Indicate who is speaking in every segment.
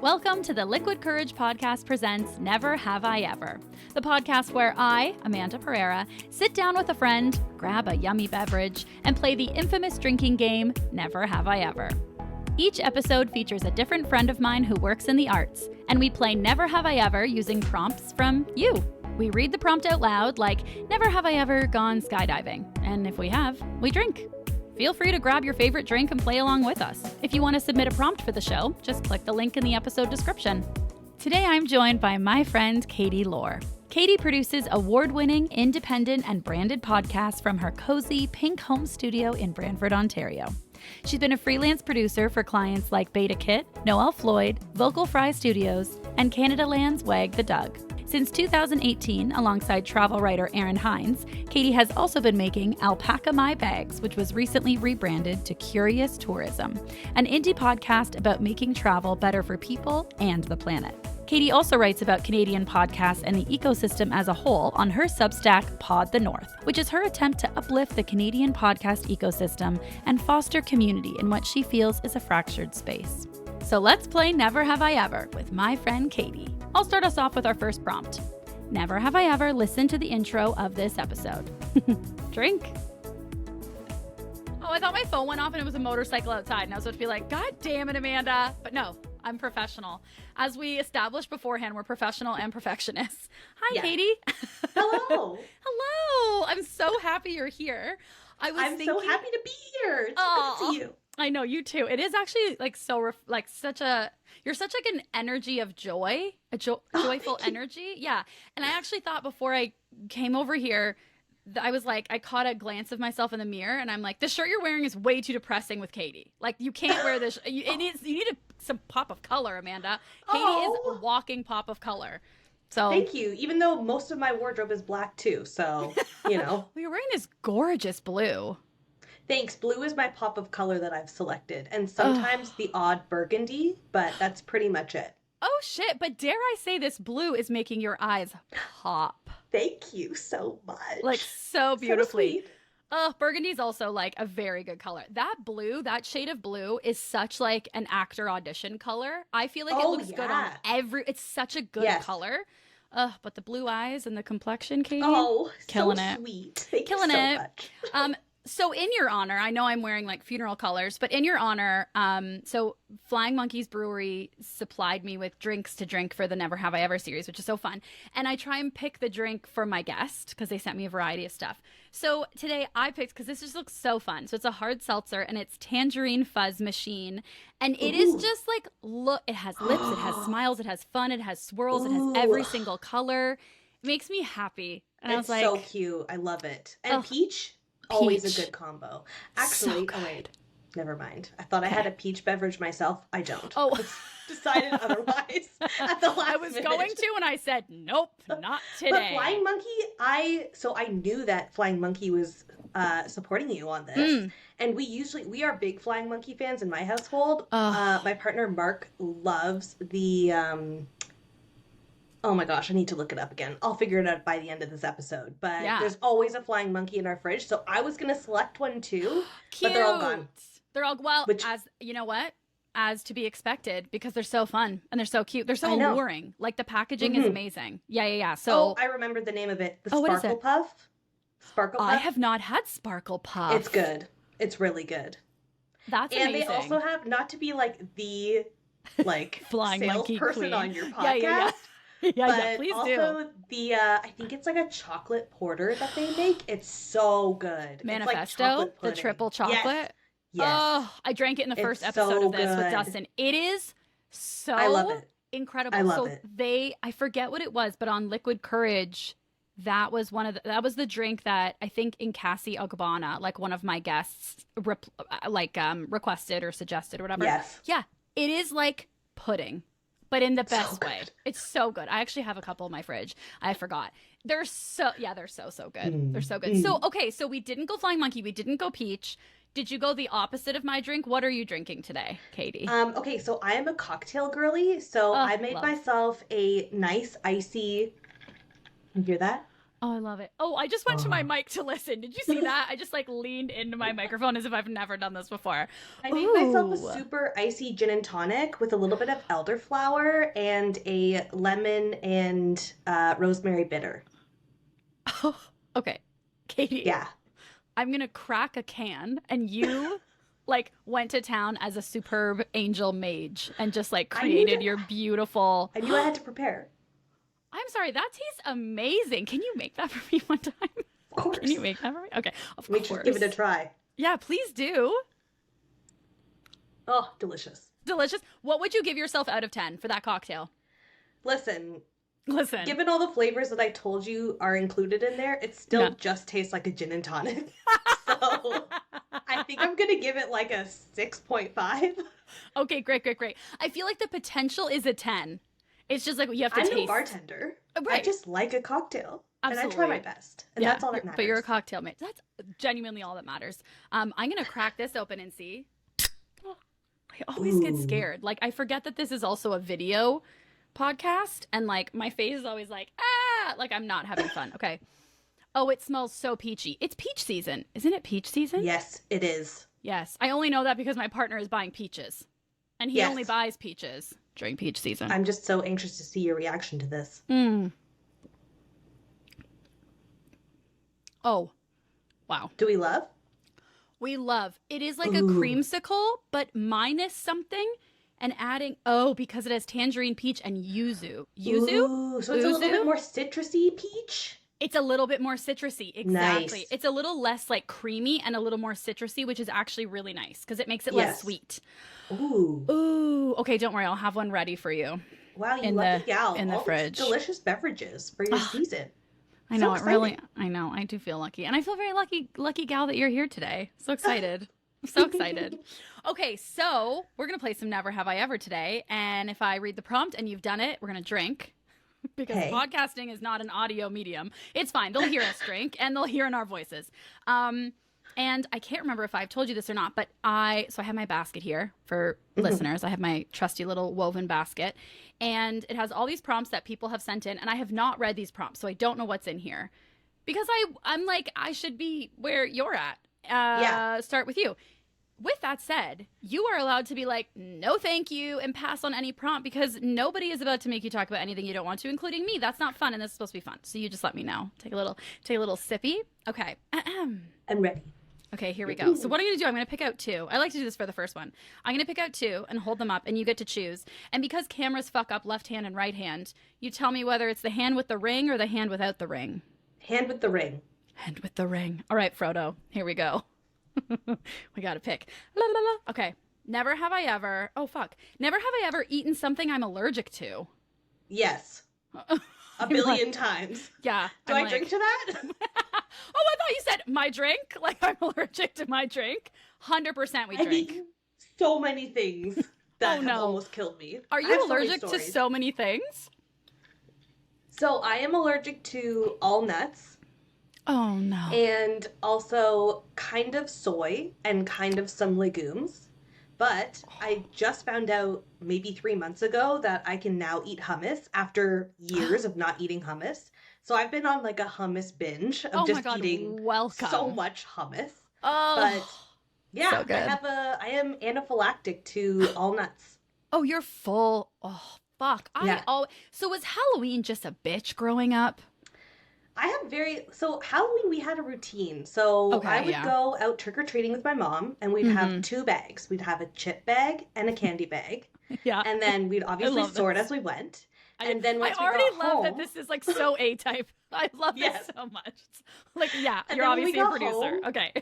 Speaker 1: Welcome to the Liquid Courage Podcast presents Never Have I Ever, the podcast where I, Amanda Pereira, sit down with a friend, grab a yummy beverage, and play the infamous drinking game, Never Have I Ever. Each episode features a different friend of mine who works in the arts, and we play Never Have I Ever using prompts from you. We read the prompt out loud like, never have I ever gone skydiving, and if we have, we drink. Feel free to grab your favorite drink and play along with us. If you want to submit a prompt for the show, just click the link in the episode description. Today I'm joined by my friend Kattie Laur. Kattie produces award-winning, independent, and branded podcasts from her cozy pink home studio in Brantford, Ontario. She's been a freelance producer for clients like BetaKit, Noelle Floyd, Vocal Fry Studios, and CANADALAND's Wag the Dog. Since 2018, alongside travel writer Erin Hynes, Kattie has also been making Alpaca My Bags, which was recently rebranded to Curious Tourism, an indie podcast about making travel better for people and the planet. Kattie also writes about Canadian podcasts and the ecosystem as a whole on her Substack, Pod the North, which is her attempt to uplift the Canadian podcast ecosystem and foster community in what she feels is a fractured space. So let's play Never Have I Ever with my friend Kattie. I'll start us off with our first prompt. Never have I ever listened to the intro of this episode. Drink. Oh, I thought my phone went off and it was a motorcycle outside, and I was about to be like, God damn it, Amanda. But no, I'm professional. As we established beforehand, we're professional and perfectionists. Hi, yes. Katie.
Speaker 2: Hello.
Speaker 1: Hello. I'm so happy you're here.
Speaker 2: I'm so happy to be here. It's good to see you.
Speaker 1: I know, you too. It is actually like you're such like an energy of joy, joyful energy. Yeah. And I actually thought before I came over here, I was like, I caught a glance of myself in the mirror and I'm like, the shirt you're wearing is way too depressing with Kattie. Like, you can't wear this. You need some pop of color, Amanda. Katie is a walking pop of color. So
Speaker 2: thank you. Even though most of my wardrobe is black too. So, you know.
Speaker 1: Well, you're wearing this gorgeous blue.
Speaker 2: Thanks. Blue is my pop of color that I've selected. And sometimes the odd burgundy, but that's pretty much it.
Speaker 1: Oh, shit. But dare I say this blue is making your eyes pop.
Speaker 2: Thank you so much.
Speaker 1: Like, so beautifully.
Speaker 2: So
Speaker 1: sweet. Burgundy is also like a very good color. That blue, that shade of blue is such like an actor audition color. I feel like it looks good on it's such a good color. But the blue eyes and the complexion, Katie.
Speaker 2: Oh,
Speaker 1: killing
Speaker 2: so
Speaker 1: it.
Speaker 2: Sweet. Thank
Speaker 1: killing
Speaker 2: you so
Speaker 1: it.
Speaker 2: much.
Speaker 1: So in your honor, I know I'm wearing like funeral colors, but in your honor, so Flying Monkeys Brewery supplied me with drinks to drink for the Never Have I Ever series, which is so fun. And I try and pick the drink for my guest because they sent me a variety of stuff. So today I picked, because this just looks so fun. So it's a hard seltzer and it's Tangerine Fuzz Machine. And it is just like, look, it has lips, it has smiles, it has fun, it has swirls, it has every single color. It makes me happy. And I was like,
Speaker 2: so cute. I love it. And peach? Always a good combo. Actually,
Speaker 1: so good.
Speaker 2: Oh wait, never mind. I thought I had a peach beverage myself. I don't.
Speaker 1: Oh,
Speaker 2: decided otherwise at the last
Speaker 1: I was
Speaker 2: minute.
Speaker 1: going to, and I said, nope, not today.
Speaker 2: But Flying Monkey, I knew that Flying Monkey was supporting you on this, and we are big Flying Monkey fans in my household. My partner Mark loves the. Oh my gosh, I need to look it up again. I'll figure it out by the end of this episode. But there's always a flying monkey in our fridge, so I was going to select one too.
Speaker 1: Cute.
Speaker 2: But they're all gone.
Speaker 1: They're all, as you know what? As to be expected, because they're so fun and they're so cute. They're so alluring. Like, the packaging is amazing. Yeah. So
Speaker 2: I remember the name of it. The Sparkle Puff. Sparkle Puff.
Speaker 1: I have not had Sparkle Puff.
Speaker 2: It's good. It's really good.
Speaker 1: That's amazing.
Speaker 2: And they also have, not to be like the
Speaker 1: flying
Speaker 2: salesperson on your podcast.
Speaker 1: Yeah. Yeah, please
Speaker 2: also
Speaker 1: do.
Speaker 2: I think it's like a chocolate porter that they make. It's so good.
Speaker 1: Manifesto,
Speaker 2: like
Speaker 1: the triple chocolate.
Speaker 2: Yes.
Speaker 1: Oh, I drank it in the first episode of this with Dustin. It is so
Speaker 2: I love it.
Speaker 1: Incredible.
Speaker 2: I love it.
Speaker 1: I forget what it was, but on Liquid Courage, that was that was the drink that I think in Cassie Ogbonna, like one of my guests, requested or suggested or whatever.
Speaker 2: Yes.
Speaker 1: Yeah, it is like pudding. But in the best way. It's so good. I actually have a couple in my fridge. I forgot. They're so good. They're so good. So, okay, so we didn't go Flying Monkey. We didn't go peach. Did you go the opposite of my drink? What are you drinking today, Katie?
Speaker 2: Okay, so I am a cocktail girly. So I made myself a nice icy. You hear that?
Speaker 1: Oh, I love it. Oh, I just went to my mic to listen. Did you see that? I just like leaned into my microphone as if I've never done this before.
Speaker 2: I made myself a super icy gin and tonic with a little bit of elderflower and a lemon and rosemary bitter.
Speaker 1: Oh, okay. Katie.
Speaker 2: Yeah.
Speaker 1: I'm going to crack a can and you like went to town as a superb angel mage and just like created your beautiful...
Speaker 2: I knew I had to prepare.
Speaker 1: I'm sorry, that tastes amazing. Can you make that for me one time?
Speaker 2: Of course.
Speaker 1: Can you make that for me? Okay, of course.
Speaker 2: Sure, give it a try.
Speaker 1: Yeah, please do.
Speaker 2: Oh, delicious.
Speaker 1: Delicious. What would you give yourself out of 10 for that cocktail?
Speaker 2: Listen.
Speaker 1: Given
Speaker 2: all the flavors that I told you are included in there, it still just tastes like a gin and tonic. So I think I'm going to give it like a 6.5.
Speaker 1: Okay, great. I feel like the potential is a 10. It's just like you have to taste.
Speaker 2: I'm a bartender. Right. I just like a cocktail.
Speaker 1: Absolutely.
Speaker 2: And I try my best. And that's all that matters.
Speaker 1: But you're a cocktail mate. That's genuinely all that matters. I'm going to crack this open and see. I always get scared. Like, I forget that this is also a video podcast. And, like, my face is always like, like I'm not having fun. Okay. Oh, it smells so peachy. It's peach season. Isn't it peach season?
Speaker 2: Yes, it is.
Speaker 1: Yes. I only know that because my partner is buying peaches. And he only buys peaches during peach season.
Speaker 2: I'm just so anxious to see your reaction to this.
Speaker 1: Oh, wow.
Speaker 2: Do we love?
Speaker 1: We love. It is like a creamsicle, but minus something and adding, because it has tangerine peach and yuzu. Yuzu?
Speaker 2: Ooh, so it's a little bit more citrusy peach?
Speaker 1: It's a little bit more citrusy. Exactly.
Speaker 2: Nice.
Speaker 1: It's a little less like creamy and a little more citrusy, which is actually really nice because it makes it less sweet. Ooh. Okay, don't worry. I'll have one ready for you.
Speaker 2: Wow, you lucky gal.
Speaker 1: In the fridge.
Speaker 2: Delicious beverages for your season.
Speaker 1: I know, I know. I do feel lucky. And I feel very lucky gal that you're here today. So excited. I'm so excited. Okay, so we're going to play some Never Have I Ever today. And if I read the prompt and you've done it, we're going to drink. Because podcasting is not an audio medium. It's fine. They'll hear us drink and they'll hear in our voices. And I can't remember if I've told you this or not, but I have my basket here for listeners. I have my trusty little woven basket. And it has all these prompts that people have sent in. And I have not read these prompts, so I don't know what's in here. Because I'm like, I should be where you're at. Start with you. With that said, you are allowed to be like, no, thank you, and pass on any prompt because nobody is about to make you talk about anything you don't want to, including me. That's not fun, and this is supposed to be fun. So you just let me know. Take a little sippy. Okay.
Speaker 2: I'm ready.
Speaker 1: Okay, here we go. So what I'm going to do, I'm going to pick out two. I like to do this for the first one. I'm going to pick out two and hold them up, and you get to choose. And because cameras fuck up left hand and right hand, you tell me whether it's the hand with the ring or the hand without the ring.
Speaker 2: Hand with the ring.
Speaker 1: Hand with the ring. All right, Frodo. Here we go. We gotta pick. La, la, la. Okay. Never have I ever. Oh, fuck. Never have I ever eaten something I'm allergic to.
Speaker 2: Yes. A billion times.
Speaker 1: Yeah.
Speaker 2: Do I drink to that?
Speaker 1: Oh, I thought you said my drink. Like I'm allergic to my drink. 100% we drink.
Speaker 2: I eat so many things that have almost killed me.
Speaker 1: Are you allergic to so many things?
Speaker 2: So I am allergic to all nuts.
Speaker 1: Oh, no.
Speaker 2: And also kind of soy and kind of some legumes. But I just found out maybe 3 months ago that I can now eat hummus after years of not eating hummus. So I've been on like a hummus binge of just eating so much hummus.
Speaker 1: Oh,
Speaker 2: but yeah,
Speaker 1: so good.
Speaker 2: I am anaphylactic to all nuts.
Speaker 1: Oh, you're full. Oh, fuck. So was Halloween just a bitch growing up?
Speaker 2: So Halloween we had a routine. So I would go out trick-or-treating with my mom and we'd have two bags. We'd have a chip bag and a candy bag.
Speaker 1: Yeah.
Speaker 2: And then we'd obviously sort as we went. And then once we got
Speaker 1: already love
Speaker 2: home,
Speaker 1: that this is like so A-type. I love this so much. Like, yeah,
Speaker 2: and
Speaker 1: you're obviously a producer.
Speaker 2: Home,
Speaker 1: okay.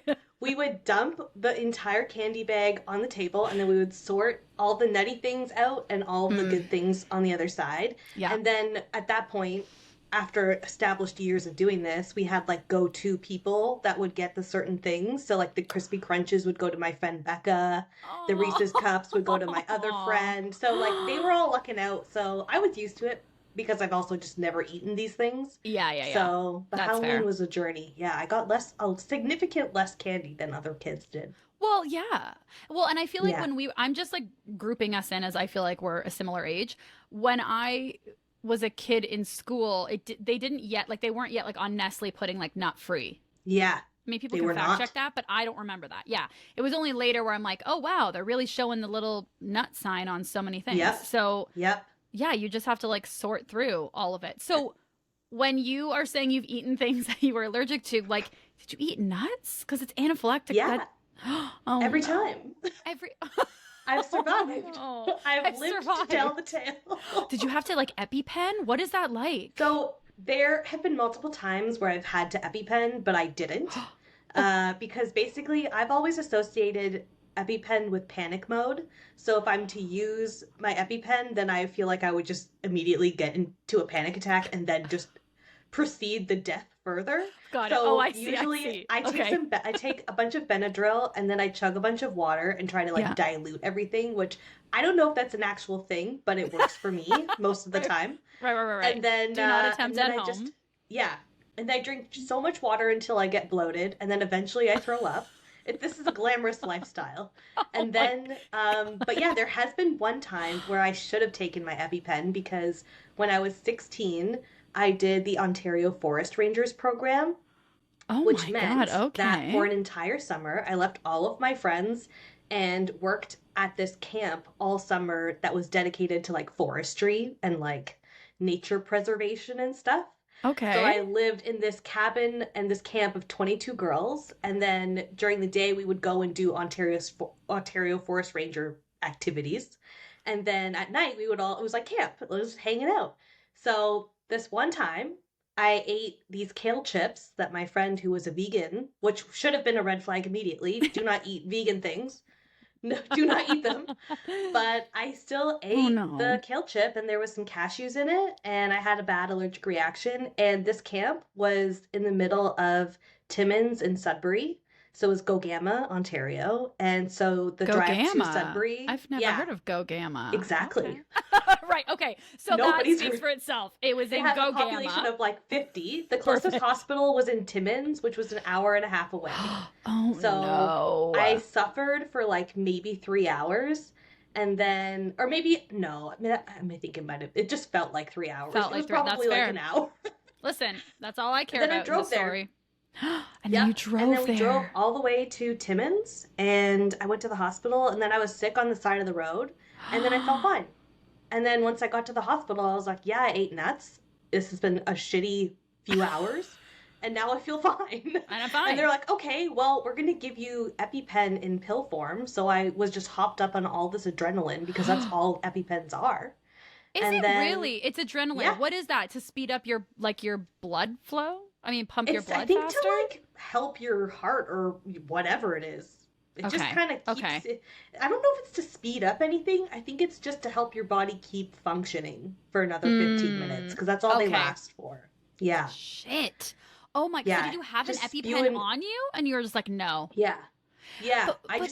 Speaker 2: We would dump the entire candy bag on the table and then we would sort all the nutty things out and all the good things on the other side. Yeah. And then at that point, after established years of doing this, we had like go-to people that would get the certain things. So like the Crispy Crunches would go to my friend Becca. The Reese's Cups would go to my other friend. So like they were all lucking out. So I was used to it because I've also just never eaten these things.
Speaker 1: Yeah.
Speaker 2: So the Halloween was a journey. Yeah, I got a significant less candy than other kids did.
Speaker 1: Well, yeah. Well, and I feel like I'm just like grouping us in as I feel like we're a similar age. When I was a kid in school, they didn't yet, like, they weren't yet like on Nestle putting like nut free.
Speaker 2: Yeah.
Speaker 1: I mean, people can fact check that, but I don't remember that. Yeah. It was only later where I'm like, oh, wow, they're really showing the little nut sign on so many things.
Speaker 2: Yep.
Speaker 1: So,
Speaker 2: yep.
Speaker 1: Yeah, you just have to like sort through all of it. So, when you are saying you've eaten things that you were allergic to, like, did you eat nuts? Because it's anaphylactic.
Speaker 2: Yeah.
Speaker 1: Oh,
Speaker 2: every time. I've survived.
Speaker 1: Oh,
Speaker 2: I've lived to tell the tale.
Speaker 1: Did you have to like EpiPen? What is that like?
Speaker 2: So there have been multiple times where I've had to EpiPen, but I didn't. Because basically I've always associated EpiPen with panic mode. So if I'm to use my EpiPen, then I feel like I would just immediately get into a panic attack and then just proceed the death further.
Speaker 1: Got it.
Speaker 2: So
Speaker 1: I see.
Speaker 2: usually I take a bunch of Benadryl and then I chug a bunch of water and try to like dilute everything, which I don't know if that's an actual thing, but it works for me most of the time.
Speaker 1: Right.
Speaker 2: And then
Speaker 1: do not attempt at home.
Speaker 2: And I drink so much water until I get bloated, and then eventually I throw up. This is a glamorous lifestyle. And then, but yeah, there has been one time where I should have taken my EpiPen because when I was 16, I did the Ontario Forest Rangers program, which meant that for an entire summer, I left all of my friends and worked at this camp all summer that was dedicated to like forestry and like nature preservation and stuff.
Speaker 1: Okay.
Speaker 2: So I lived in this cabin and this camp of 22 girls, and then during the day we would go and do Ontario Forest Ranger activities, and then at night it was like camp, it was hanging out. So this one time I ate these kale chips that my friend who was a vegan, which should have been a red flag immediately, do not eat vegan things. No, do not eat them. But I still ate the kale chip, and there was some cashews in it, and I had a bad allergic reaction. And this camp was in the middle of Timmins and Sudbury. So it was Go Gamma, Ontario. And so the drive to Sudbury.
Speaker 1: I've never heard of Go Gamma.
Speaker 2: Exactly.
Speaker 1: Okay. Right. Okay. So that speaks for itself. It was in Go Gamma. They had a population
Speaker 2: of like 50. The closest hospital was in Timmins, which was an hour and a half away. So I suffered for like maybe 3 hours. And then, or maybe, no, I think it just felt like 3 hours. It was probably like an hour.
Speaker 1: Listen, that's all I care about in the story. And then you drove there.
Speaker 2: And then we drove all the way to Timmins, and I went to the hospital, and then I was sick on the side of the road, and then I felt fine. And then once I got to the hospital, I was like, yeah, I ate nuts. This has been a shitty few hours, and now I feel fine.
Speaker 1: And I'm fine.
Speaker 2: And they're like, okay, well, we're going to give you EpiPen in pill form. So I was just hopped up on all this adrenaline because that's all EpiPens are.
Speaker 1: Is it really? It's adrenaline. Yeah. What is that? To speed up your blood flow? I mean, pump your blood faster? I think
Speaker 2: to like help your heart or whatever it is. It just kind of keeps it. I don't know if it's to speed up anything. I think it's just to help your body keep functioning for another 15 minutes because that's all they last for. Yeah.
Speaker 1: Shit. Oh my God. So did you have an EpiPen on you? And you were just like, no.
Speaker 2: Yeah. Yeah.
Speaker 1: But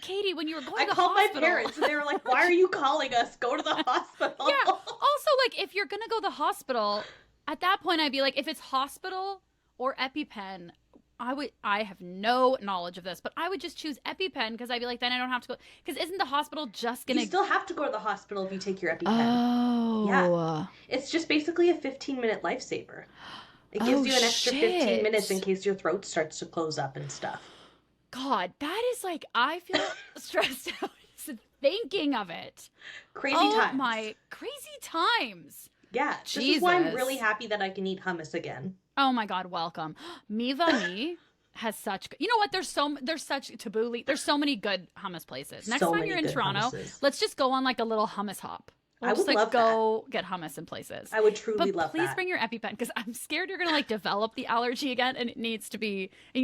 Speaker 1: Katie, when you were going
Speaker 2: to the hospital. I called my parents and they were like, why are you calling us? Go to the hospital.
Speaker 1: Yeah. Also, like, if you're going to go to the hospital, at that point, I'd be like, if it's hospital or EpiPen, I have no knowledge of this, but I would just choose EpiPen because I'd be like, then I don't have to go. Because isn't the hospital just going to...
Speaker 2: You still have to go to the hospital if you take your EpiPen.
Speaker 1: Oh.
Speaker 2: Yeah. It's just basically a 15-minute lifesaver. It gives you an extra 15 minutes in case your throat starts to close up and stuff.
Speaker 1: God, that is like, I feel stressed out just thinking of it.
Speaker 2: Crazy times.
Speaker 1: Oh my, crazy times.
Speaker 2: Yeah,
Speaker 1: Jesus.
Speaker 2: This is why I'm really happy that I can eat hummus again.
Speaker 1: Oh my God, welcome. Miva Me has such, you know what? There's such tabbouleh. There's so many good hummus places. Next time you're in Toronto, let's just go on like a little hummus hop.
Speaker 2: I would love
Speaker 1: go get hummus in places.
Speaker 2: I would truly love that.
Speaker 1: But please bring your EpiPen because I'm scared you're gonna like develop the allergy again, and you need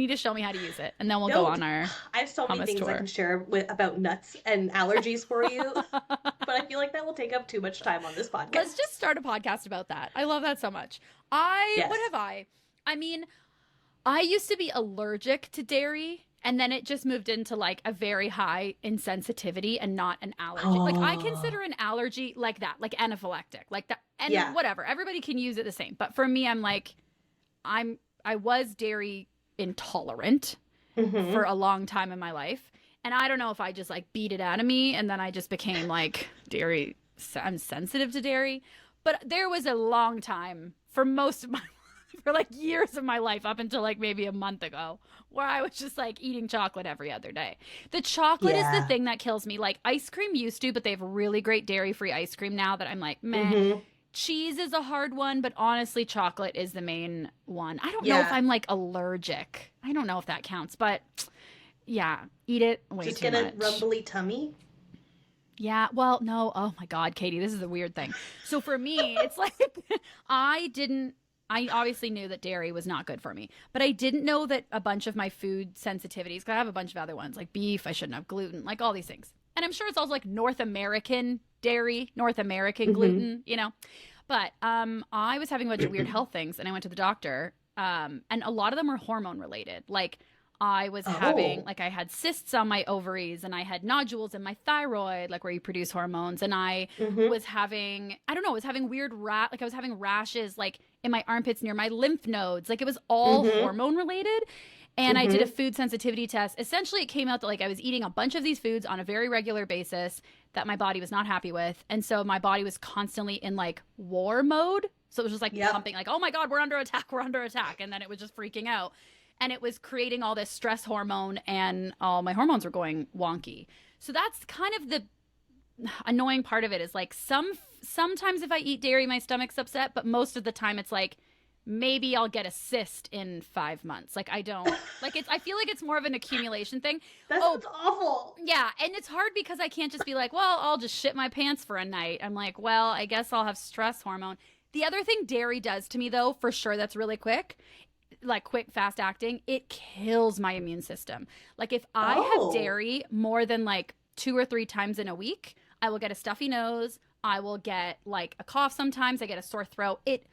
Speaker 1: to show me how to use it, and then we'll go on our.
Speaker 2: I have so many things
Speaker 1: tour.
Speaker 2: I can share about nuts and allergies for you, but I feel like that will take up too much time on this podcast.
Speaker 1: Let's just start a podcast about that. I love that so much. What have I? I mean, I used to be allergic to dairy. And then it just moved into like a very high insensitivity and not an allergy. Oh. Like I consider an allergy like that, like anaphylactic, like that. And whatever, everybody can use it the same. But for me, I'm like, I was dairy intolerant for a long time in my life. And I don't know if I just like beat it out of me. And then I just became like dairy. I'm sensitive to dairy. But there was a long time for most of my for like years of my life up until like maybe a month ago where I was just like eating chocolate every other day. The chocolate is the thing that kills me. Like ice cream used to, but they have really great dairy-free ice cream now that I'm like, meh. Mm-hmm. Cheese is a hard one, but honestly, chocolate is the main one. I don't know if I'm like allergic. I don't know if that counts, but yeah, eat it way
Speaker 2: just
Speaker 1: too much.
Speaker 2: Just get a rumbly tummy?
Speaker 1: Yeah, well, no. Oh my God, Katie, this is a weird thing. So for me, it's like I obviously knew that dairy was not good for me, but I didn't know that a bunch of my food sensitivities, because I have a bunch of other ones, like beef, I shouldn't have gluten, like all these things. And I'm sure it's also like North American dairy, North American gluten, you know. But I was having a bunch of weird health things, and I went to the doctor, and a lot of them were hormone related. Like I was having, like I had cysts on my ovaries, and I had nodules in my thyroid, like where you produce hormones. And I was having, I don't know, I was having weird like I was having rashes like in my armpits near my lymph nodes. Like it was all hormone related. And I did a food sensitivity test. Essentially, it came out that like I was eating a bunch of these foods on a very regular basis that my body was not happy with. And so my body was constantly in like war mode. So it was just like pumping like, oh my God, we're under attack. We're under attack. And then it was just freaking out. And it was creating all this stress hormone, and all my hormones were going wonky. So that's kind of the annoying part of it is like sometimes if I eat dairy, my stomach's upset, but most of the time it's like, maybe I'll get a cyst in 5 months. Like I don't like it's, I feel like it's more of an accumulation thing.
Speaker 2: That sounds awful.
Speaker 1: Yeah. And it's hard because I can't just be like, well, I'll just shit my pants for a night. I'm like, well, I guess I'll have stress hormone. The other thing dairy does to me though, for sure, that's really quick, like quick, fast acting, it kills my immune system. Like if I have dairy more than like 2 or 3 times in a week, I will get a stuffy nose. I will get like a cough sometimes. I get a sore throat. It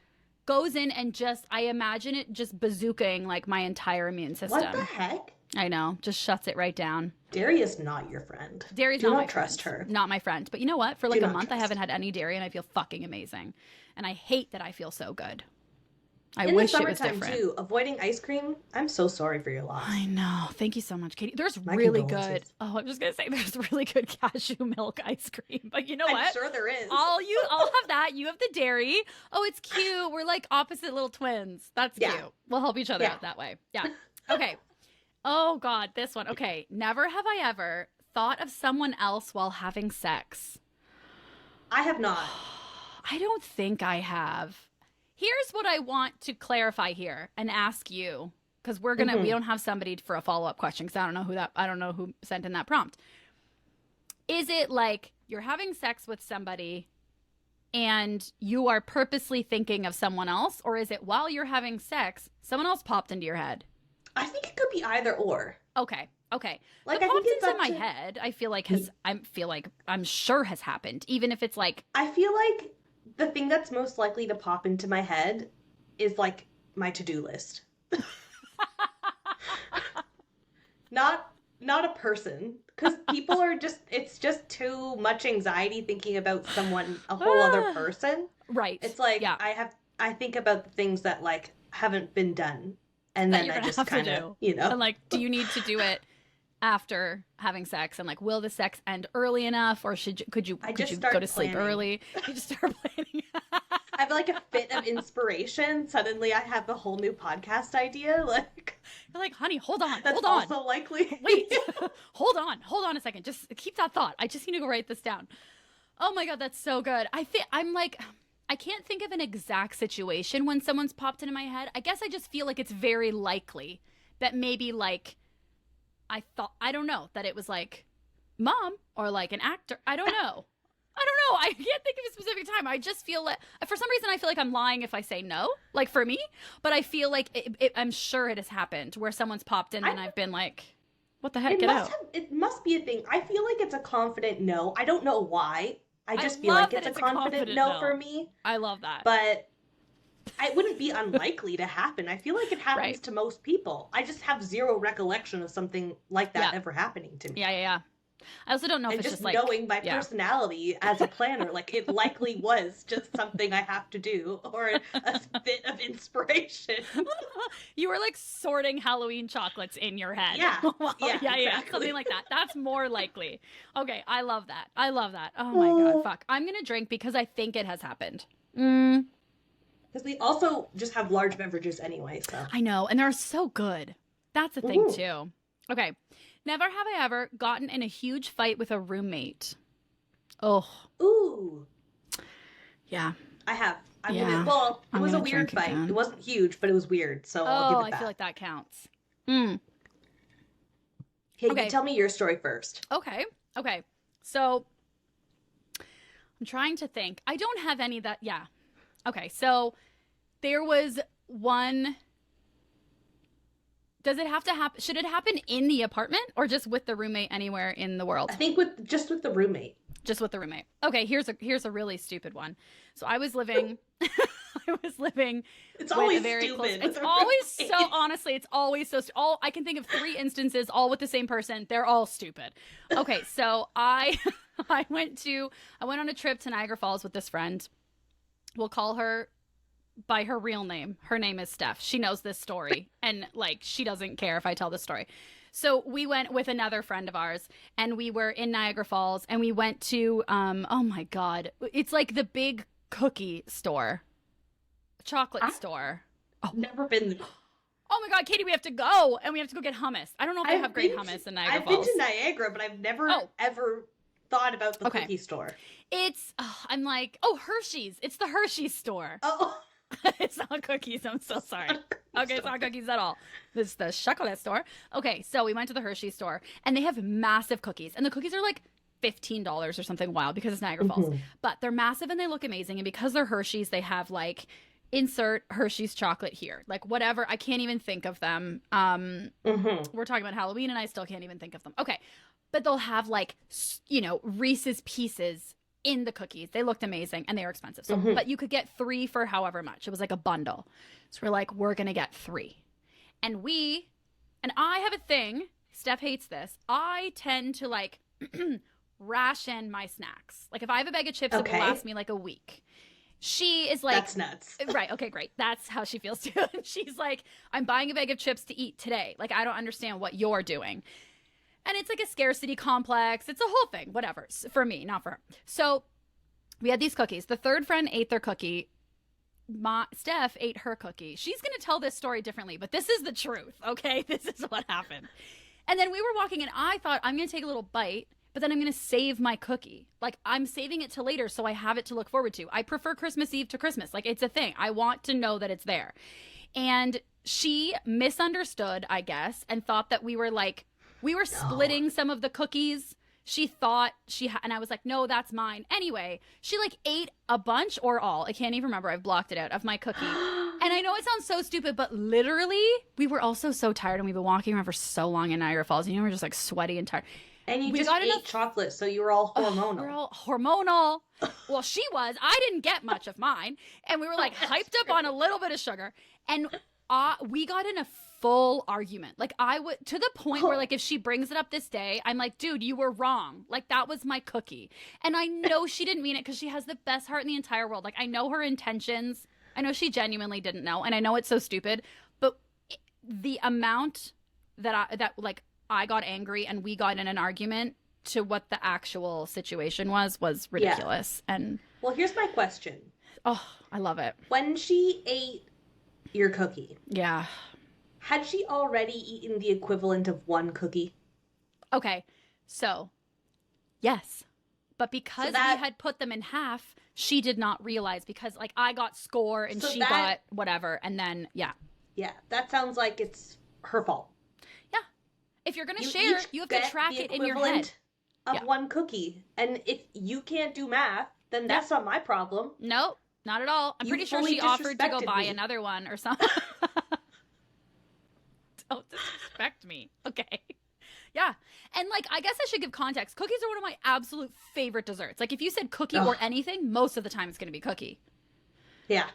Speaker 1: goes in and just, I imagine it just bazookaing like my entire immune system.
Speaker 2: What the heck?
Speaker 1: I know, just shuts it right down.
Speaker 2: Dairy is not your friend.
Speaker 1: Dairy's
Speaker 2: Do
Speaker 1: not
Speaker 2: not
Speaker 1: my
Speaker 2: trust
Speaker 1: friend.
Speaker 2: her.
Speaker 1: Not my friend. But you know what? For like a month, I haven't had any dairy and I feel fucking amazing. And I hate that I feel so good. I wish it was different.
Speaker 2: Too, avoiding ice cream. I'm so sorry for your loss.
Speaker 1: I know. Thank you so much, Katie. There's really good. Oh, I'm just gonna say there's really good cashew milk ice cream. But you know what?
Speaker 2: I'm sure there is.
Speaker 1: I'll have that. You have the dairy. Oh, it's cute. We're like opposite little twins. That's cute. We'll help each other out that way. Yeah. Okay. Oh God, this one. Okay. Never have I ever thought of someone else while having sex.
Speaker 2: I have not.
Speaker 1: I don't think I have. Here's what I want to clarify here and ask you, because we don't have somebody for a follow-up question, because I don't know who sent in that prompt. Is it like you're having sex with somebody and you are purposely thinking of someone else, or is it while you're having sex, someone else popped into your head?
Speaker 2: I think it could be either or.
Speaker 1: Okay.
Speaker 2: Like
Speaker 1: the
Speaker 2: I think
Speaker 1: popped
Speaker 2: it's
Speaker 1: into my head, I feel like I'm sure has happened, even if it's like.
Speaker 2: I feel like the thing that's most likely to pop into my head is like my to-do list. Not a person, because people are just, it's just too much anxiety thinking about a whole other person.
Speaker 1: Right.
Speaker 2: It's like I think about the things that like haven't been done, and then I just kind of,
Speaker 1: and like, do you need to do it after having sex, and like, will the sex end early enough, or could you go to sleep early? You just start planning.
Speaker 2: I have like a fit of inspiration. Suddenly I have a whole new podcast idea. Like,
Speaker 1: you're like, honey, hold on.
Speaker 2: That's also likely.
Speaker 1: Wait, hold on a second. Just keep that thought. I just need to go write this down. Oh my God, that's so good. I'm like, I can't think of an exact situation when someone's popped into my head. I guess I just feel like it's very likely that maybe like, I don't know, that it was like mom or like an actor. I don't know. I can't think of a specific time. I just feel like, for some reason, I feel like I'm lying if I say no, like for me. But I feel like I'm sure it has happened where someone's popped in and I've been like, what the heck, get out.
Speaker 2: It must be a thing. I feel like it's a confident no. I don't know why. I just feel like it's a confident no for me.
Speaker 1: I love that.
Speaker 2: But it wouldn't be unlikely to happen. I feel like it happens to most people. I just have zero recollection of something like that ever happening to me.
Speaker 1: Yeah. I also don't know if it's just like...
Speaker 2: knowing my personality as a planner, like it likely was just something I have to do, or a bit of inspiration.
Speaker 1: You were like sorting Halloween chocolates in your head.
Speaker 2: Yeah.
Speaker 1: Yeah. Something like that. That's more likely. Okay, I love that. Oh my God, fuck. I'm going to drink because I think it has happened.
Speaker 2: Because we also just have large beverages anyway, so.
Speaker 1: I know, and they're so good. That's the thing, too. Okay. Never have I ever gotten in a huge fight with a roommate. Oh.
Speaker 2: Ooh.
Speaker 1: Yeah.
Speaker 2: I have. It was a weird fight. It wasn't huge, but it was weird, so I'll give it that.
Speaker 1: I feel like that counts.
Speaker 2: Okay, you tell me your story first.
Speaker 1: Okay. So, I'm trying to think. I don't have any that, yeah. Okay, so there was one. Does it have to happen? Should it happen in the apartment or just with the roommate anywhere in the world?
Speaker 2: I think just with the roommate.
Speaker 1: Just with the roommate. Okay, here's a really stupid one. So I was living
Speaker 2: It's always
Speaker 1: very
Speaker 2: stupid.
Speaker 1: Close. It's always so, honestly, it's always so all I can think of 3 instances all with the same person. They're all stupid. Okay, so I went on a trip to Niagara Falls with this friend. We'll call her by her real name. Her name is Steph. She knows this story and like she doesn't care if I tell this story. So we went with another friend of ours and we were in Niagara Falls and we went to oh my god, it's like the big cookie store. Chocolate store.
Speaker 2: Oh, never been there.
Speaker 1: Oh my god, Katie, we have to go and we have to go get hummus. I don't know if they have great hummus in Niagara Falls.
Speaker 2: I've been to Niagara, but I've never ever thought about the cookie store.
Speaker 1: It's I'm like, Hershey's. It's the Hershey's store.
Speaker 2: Oh.
Speaker 1: It's not cookies. I'm so sorry. Okay, it's not cookies at all. This is the chocolate store. Okay, so we went to the Hershey store and they have massive cookies. And the cookies are like $15 or something wild because it's Niagara Falls. But they're massive and they look amazing. And because they're Hershey's, they have like insert Hershey's chocolate here. Like whatever. I can't even think of them. We're talking about Halloween and I still can't even think of them. Okay. But they'll have like, Reese's Pieces in the cookies. They looked amazing and they were expensive. So, but you could get 3 for however much. It was like a bundle. So we're like, we're going to get 3. And I have a thing. Steph hates this. I tend to like ration my snacks. Like if I have a bag of chips, it will last me like a week. She is like,
Speaker 2: that's nuts.
Speaker 1: Right. Okay, great. That's how she feels too. And she's like, I'm buying a bag of chips to eat today. Like, I don't understand what you're doing. And it's like a scarcity complex. It's a whole thing, whatever. For me, not for her. So we had these cookies. The third friend ate their cookie. Steph ate her cookie. She's going to tell this story differently, but this is the truth, okay? This is what happened. And then we were walking and I thought, I'm going to take a little bite, but then I'm going to save my cookie. Like, I'm saving it till later so I have it to look forward to. I prefer Christmas Eve to Christmas. Like, it's a thing. I want to know that it's there. And she misunderstood, I guess, and thought that we were splitting some of the cookies. She thought and I was like, no, that's mine. Anyway, she like ate a bunch or all. I can't even remember. I've blocked it out of my cookie. And I know it sounds so stupid, but literally we were also so tired and we've been walking around for so long in Niagara Falls. And we're just like sweaty and tired.
Speaker 2: And you just ate chocolate, so you were all hormonal.
Speaker 1: We're all hormonal. Well, she was. I didn't get much of mine. And we were like hyped up on a little bit of sugar. And we got in a full argument. Like to the point where like if she brings it up this day, I'm like, dude, you were wrong. Like that was my cookie. And I know she didn't mean it because she has the best heart in the entire world. Like I know her intentions. I know she genuinely didn't know. And I know it's so stupid. But the amount that I got angry and we got in an argument to what the actual situation was ridiculous. Yeah. And
Speaker 2: well, here's my question.
Speaker 1: Oh, I love it.
Speaker 2: When she ate your cookie.
Speaker 1: Yeah.
Speaker 2: Had she already eaten the equivalent of one cookie?
Speaker 1: Okay. So, yes. But because we had put them in half, she did not realize because like I got score and she got whatever. And then, yeah.
Speaker 2: Yeah. That sounds like it's her fault.
Speaker 1: Yeah. If you're going to share, you have to track it in your head.
Speaker 2: Of one cookie. And if you can't do math, then that's not my problem.
Speaker 1: Nope. Not at all. I'm pretty sure she offered to go buy another one or something. Don't disrespect me. Okay. Yeah. And like, I guess I should give context. Cookies are one of my absolute favorite desserts. Like if you said cookie or anything, most of the time it's going to be cookie.
Speaker 2: Yeah.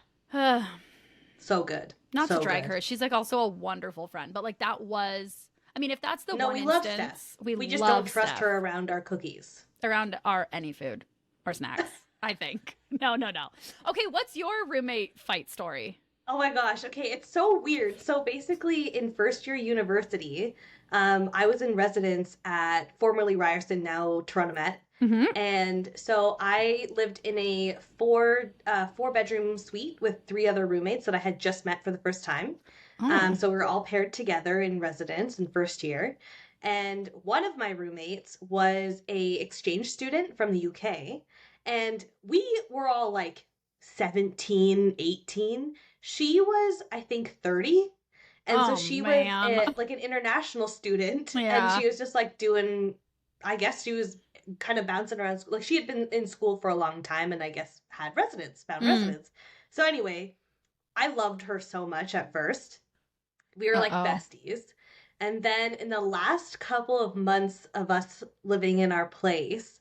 Speaker 2: So good.
Speaker 1: Not to drag her. She's like also a wonderful friend. But like that was, I mean, if that's the one
Speaker 2: love
Speaker 1: instance.
Speaker 2: Steph. We just don't trust her around our cookies.
Speaker 1: Around any food or snacks, I think. No. Okay, what's your roommate fight story?
Speaker 2: Oh my gosh. Okay, it's so weird. So basically in first year university, I was in residence at formerly Ryerson, now Toronto Met.
Speaker 1: Mm-hmm.
Speaker 2: And so I lived in a four-bedroom suite with three other roommates that I had just met for the first time.
Speaker 1: Oh.
Speaker 2: So we were all paired together in residence in first year. And one of my roommates was a exchange student from the UK. And we were all like 17, 18. She was, I think, 30. And so
Speaker 1: Oh,
Speaker 2: she was
Speaker 1: man.
Speaker 2: like an international student. And
Speaker 1: Yeah.
Speaker 2: she was just like doing, I guess she was kind of bouncing around. Like she had been in school for a long time and I guess had found residence. So anyway, I loved her so much at first. We were like
Speaker 1: Uh-oh.
Speaker 2: besties. And then in the last couple of months of us living in our place,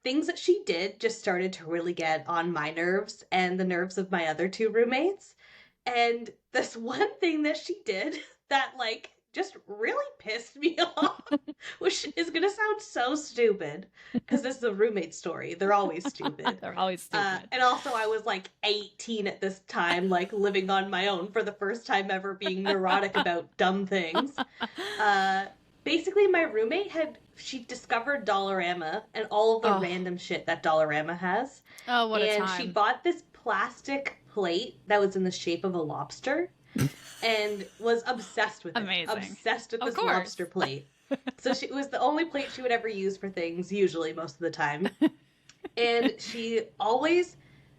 Speaker 2: things that she did just started to really get on my nerves and the nerves of my other two roommates. And this one thing that she did that like just really pissed me off, which is going to sound so stupid because this is a roommate story. They're always stupid.
Speaker 1: They're always stupid.
Speaker 2: And also I was like 18 at this time, like living on my own for the first time ever, being neurotic about dumb things. Basically my roommate she discovered Dollarama and all of the random shit that Dollarama has.
Speaker 1: Oh, what a time.
Speaker 2: And she bought this plastic plate that was in the shape of a lobster and was obsessed with it.
Speaker 1: Amazing.
Speaker 2: Obsessed with
Speaker 1: Of
Speaker 2: this
Speaker 1: course.
Speaker 2: lobster plate. So it was the only plate she would ever use for things, usually most of the time. And she always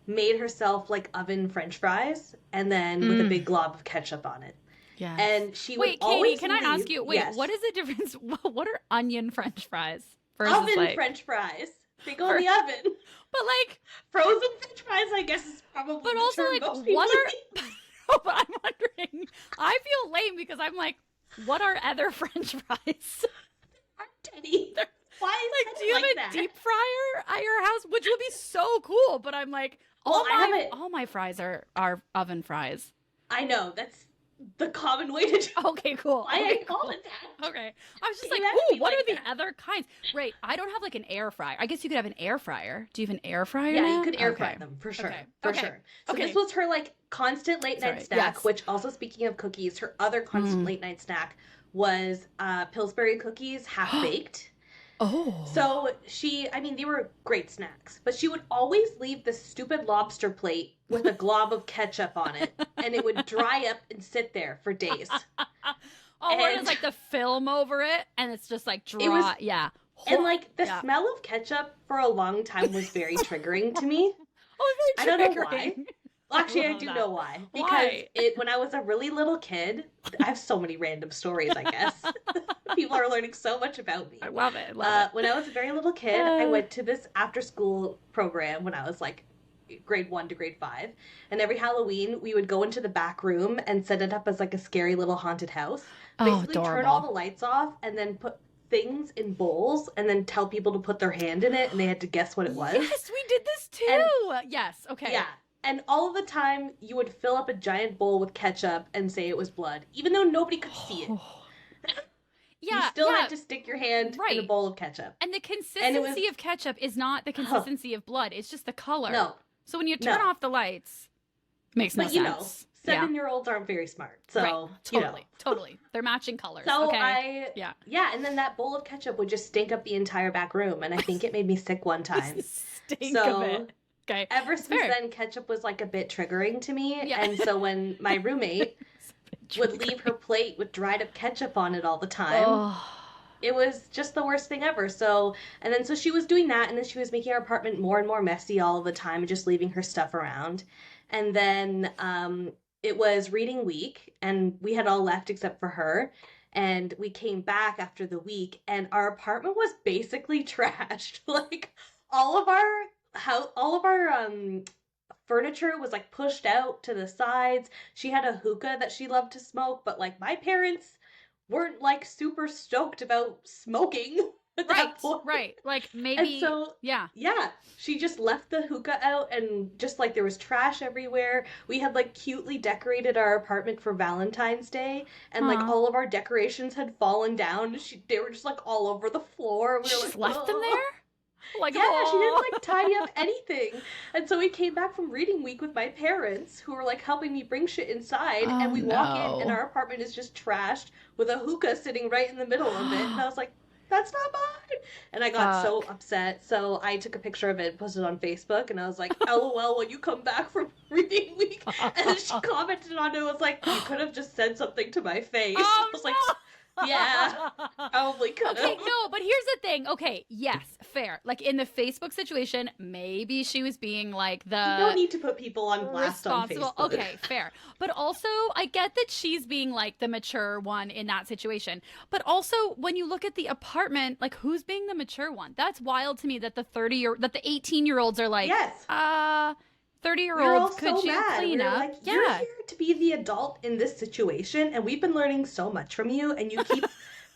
Speaker 2: made herself like oven French fries and then with a big glob of ketchup on it.
Speaker 1: Yes.
Speaker 2: And she would
Speaker 1: Wait, Katie,
Speaker 2: always
Speaker 1: can I ask you,
Speaker 2: yes.
Speaker 1: what is the difference? What are onion French fries versus
Speaker 2: oven French fries? They go in the oven.
Speaker 1: But like
Speaker 2: frozen French fries, I guess is probably.
Speaker 1: But
Speaker 2: the
Speaker 1: also
Speaker 2: term
Speaker 1: like
Speaker 2: most people
Speaker 1: what
Speaker 2: use.
Speaker 1: are but I'm wondering, I feel lame because I'm like, what are other French fries?
Speaker 2: Aren't any. Why is
Speaker 1: Like, do you have
Speaker 2: like
Speaker 1: a
Speaker 2: that?
Speaker 1: deep fryer at your house? Which would be so cool, but I'm like,
Speaker 2: Well,
Speaker 1: all my fries are oven fries.
Speaker 2: I know, that's the common way to do
Speaker 1: Okay, cool.
Speaker 2: why
Speaker 1: Okay,
Speaker 2: I call
Speaker 1: cool.
Speaker 2: it that.
Speaker 1: Okay. I was just
Speaker 2: Can
Speaker 1: like,
Speaker 2: you ask
Speaker 1: ooh,
Speaker 2: me
Speaker 1: what
Speaker 2: like
Speaker 1: are the
Speaker 2: that?
Speaker 1: other kinds? Right. I don't have like an air fryer. I guess you could have an air fryer. Do you have an air fryer
Speaker 2: Yeah,
Speaker 1: now?
Speaker 2: you could air
Speaker 1: Okay.
Speaker 2: fry them for sure.
Speaker 1: Okay.
Speaker 2: For
Speaker 1: Okay.
Speaker 2: sure. So
Speaker 1: Okay.
Speaker 2: this was her like constant late night
Speaker 1: Sorry.
Speaker 2: snack,
Speaker 1: Yes.
Speaker 2: which also speaking of cookies, her other constant late night snack was Pillsbury cookies half baked.
Speaker 1: Oh.
Speaker 2: So they were great snacks, but she would always leave this stupid lobster plate with a glob of ketchup on it, and it would dry up and sit there for days.
Speaker 1: Where it's like the film over it, and it's just like dry.
Speaker 2: It was-
Speaker 1: yeah.
Speaker 2: And like the
Speaker 1: Yeah.
Speaker 2: smell of ketchup for a long time was very triggering to me.
Speaker 1: Oh,
Speaker 2: I
Speaker 1: very
Speaker 2: don't know why.
Speaker 1: triggering.
Speaker 2: Well, actually, I
Speaker 1: love
Speaker 2: do
Speaker 1: that.
Speaker 2: know why. Because
Speaker 1: Why?
Speaker 2: when I was a really little kid, I have so many random stories, I guess. People are learning so much about me.
Speaker 1: I love it. Love it.
Speaker 2: When I was a very little kid, I went to this after-school program when I was like grade 1 to grade 5. And every Halloween, we would go into the back room and set it up as like a scary little haunted house. Basically, turn
Speaker 1: adorable.
Speaker 2: all the lights off and then put things in bowls and then tell people to put their hand in it and they had to guess what it was.
Speaker 1: Yes, we did this too. Yes. Okay.
Speaker 2: Yeah. And all of the time, you would fill up a giant bowl with ketchup and say it was blood, even though nobody could see it.
Speaker 1: Yeah.
Speaker 2: You still
Speaker 1: yeah.
Speaker 2: had to stick your hand in a
Speaker 1: Right.
Speaker 2: bowl of ketchup.
Speaker 1: And the consistency of ketchup is not the consistency of blood. It's just the color.
Speaker 2: No.
Speaker 1: So when you turn
Speaker 2: No.
Speaker 1: off the lights, makes no
Speaker 2: But you know,
Speaker 1: sense. Yeah.
Speaker 2: 7-year-olds aren't very smart. So,
Speaker 1: Right.
Speaker 2: you
Speaker 1: Totally.
Speaker 2: know.
Speaker 1: Totally. They're matching colors.
Speaker 2: So
Speaker 1: okay.
Speaker 2: Yeah, and then that bowl of ketchup would just stink up the entire back room, and I think it made me sick one time.
Speaker 1: Stink
Speaker 2: So,
Speaker 1: of it. Okay.
Speaker 2: Ever since
Speaker 1: fair.
Speaker 2: then, ketchup was like a bit triggering to me,
Speaker 1: Yeah.
Speaker 2: and so when my roommate would leave her plate with dried up ketchup on it all the time, it was just the worst thing ever. So she was doing that, and then she was making our apartment more and more messy all of the time, and just leaving her stuff around. And then it was reading week, and we had all left except for her. And we came back after the week, and our apartment was basically trashed. Like all of our furniture was like pushed out to the sides. She had a hookah that she loved to smoke, but like my parents weren't like super stoked about smoking at that point.
Speaker 1: Right. Like maybe.
Speaker 2: And so,
Speaker 1: yeah.
Speaker 2: She just left the hookah out, and just like there was trash everywhere. We had like cutely decorated our apartment for Valentine's Day, and like all of our decorations had fallen down. They were just like all over the floor. We
Speaker 1: She
Speaker 2: were
Speaker 1: just
Speaker 2: like,
Speaker 1: left them there? Like,
Speaker 2: yeah, she didn't like tidy up anything. And so we came back from reading week with my parents, who were like helping me bring shit inside, and we walk in and our apartment is just trashed with a hookah sitting right in the middle of it. And I was like, that's not mine. And I got so upset. So I took a picture of it and posted it on Facebook. And I was like, LOL, when you come back from reading week. And then she commented on it, was like, you could have just said something to my face.
Speaker 1: Oh,
Speaker 2: I was like, yeah, probably could have.
Speaker 1: Okay, no, but here's the thing. Okay, yes, fair. Like in the Facebook situation, maybe she was being like the...
Speaker 2: You don't need to put people on blast on Facebook.
Speaker 1: Okay, fair. But also, I get that she's being like the mature one in that situation. But also, when you look at the apartment, like who's being the mature one? That's wild to me that the 18-year-olds are like,
Speaker 2: yes.
Speaker 1: 30-year-olds, could you clean up?
Speaker 2: Like, you're here to be the adult in this situation, and we've been learning so much from you, and you keep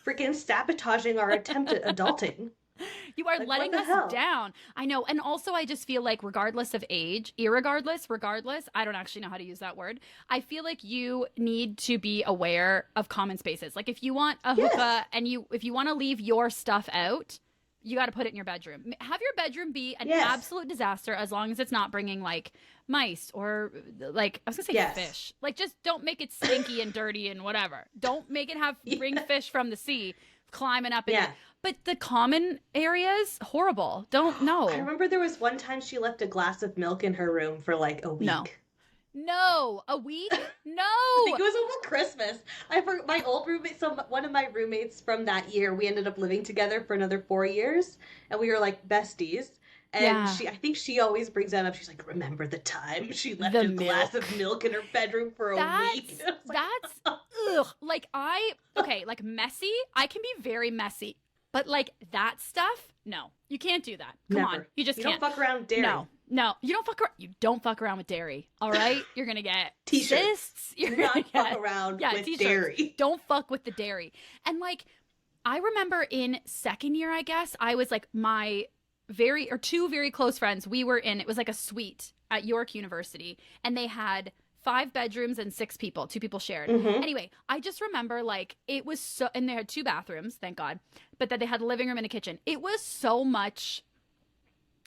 Speaker 2: freaking sabotaging our attempt at adulting.
Speaker 1: You are like, letting us down. I know. And also, I just feel like regardless of age, regardless, I don't actually know how to use that word. I feel like you need to be aware of common spaces. Like if you want a hookah and if you want to leave your stuff out, you got to put it in your bedroom. Have your bedroom be an absolute disaster as long as it's not bringing like mice or like, I was going to say fish. Like just don't make it stinky and dirty and whatever. Don't make it bring fish from the sea climbing up. But the common areas, horrible. Don't know.
Speaker 2: I remember there was one time she left a glass of milk in her room for like a week.
Speaker 1: No, a week? No.
Speaker 2: I think it was over Christmas. My old roommate, so one of my roommates from that year, we ended up living together for another 4 years, and we were like besties. And I think she always brings that up. She's like, remember the time she left a glass of milk in her bedroom for a week?
Speaker 1: That's, ugh. Like like messy, I can be very messy. But like that stuff, no. You can't do that. Come on. You just can't.
Speaker 2: You don't fuck around with dairy.
Speaker 1: No, you don't fuck around with dairy. All right? You're going to get
Speaker 2: T-shirts.
Speaker 1: cysts.
Speaker 2: You're not fuck around with
Speaker 1: t-shirts.
Speaker 2: Dairy.
Speaker 1: Don't fuck with the dairy. And like, I remember in second year, I guess, I was like two very close friends. We were it was like a suite at York University, and they had 5 bedrooms and 6 people. 2 people shared.
Speaker 2: Mm-hmm.
Speaker 1: Anyway, I just remember like it was so, and they had 2 bathrooms, thank God, but that they had a living room and a kitchen. It was so much